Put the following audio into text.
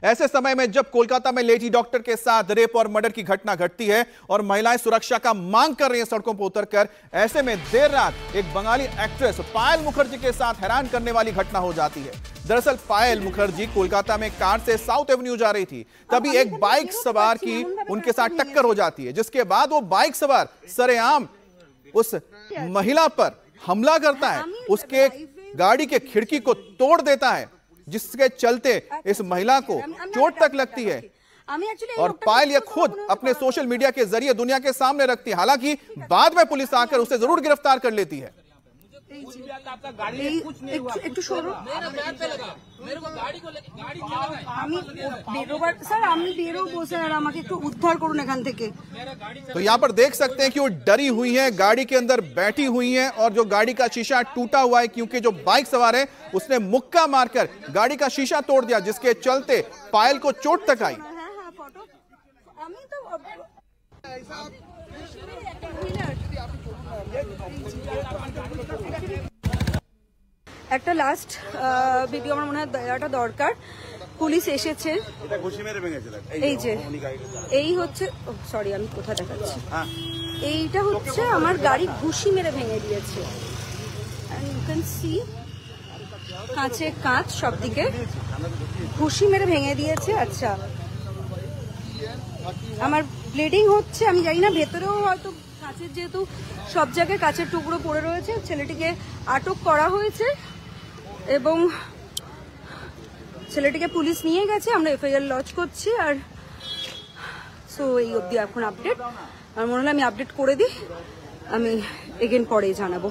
ऐसे समय में जब कोलकाता में लेडी डॉक्टर के साथ रेप और मर्डर की घटना घटती है और महिलाएं सुरक्षा का मांग कर रही हैं सड़कों पर उतरकर, ऐसे में देर रात एक बंगाली एक्ट्रेस पायल मुखर्जी के साथ हैरान करने वाली घटना हो जाती है। दरअसल पायल मुखर्जी कोलकाता में कार से साउथ एवेन्यू जा रही थी, तभी एक बाइक सवार की उनके साथ टक्कर हो जाती है, जिसके बाद वो बाइक सवार सरेआम उस महिला पर हमला करता है, उसके गाड़ी के खिड़की को तोड़ देता है, जिसके चलते इस महिला को चोट तक लगती है। और पायल ये खुद अपने सोशल मीडिया के जरिए दुनिया के सामने रखती है। हालांकि बाद में पुलिस आकर उसे जरूर गिरफ्तार कर लेती है। तो यहाँ पर देख सकते हैं कि वो डरी हुई है, गाड़ी के अंदर बैठी हुई है और जो गाड़ी का शीशा टूटा हुआ है, क्योंकि जो बाइक सवार है उसने मुक्का मारकर गाड़ी का शीशा तोड़ दिया, जिसके चलते पायल को चोट तक आई। একটা লাস্ট ভিডিও আমার মনে হয় দেওয়াটা দরকার। পুলিশ এসেছে, এই যে এই হচ্ছে, সরি আমি কোথায় দেখাচ্ছি, এইটা হচ্ছে আমার গাড়ি ঘুষি মেরে ভেঙে দিয়েছে। ইউ ক্যান সি কাঁচে কাঁচ সব দিকে ঘুষি মেরে ভেঙে দিয়েছে। আচ্ছা, আমার ব্লিডিং হচ্ছে, আমি জানি না ভেতরেও হয়তো কাঁচের, যেহেতু সব জায়গায় কাঁচের টুকরো পড়ে রয়েছে। ছেলেটিকে আটক করা হয়েছে এবং ছেলেটিকে পুলিশ নিয়ে গেছে, আমরা এফআইআর লজ করছি। আর সো এই অবধি এখন আপডেট। আমার মনে হলো আমি আপডেট করে দিই, আমি এগেন পরে জানাবো।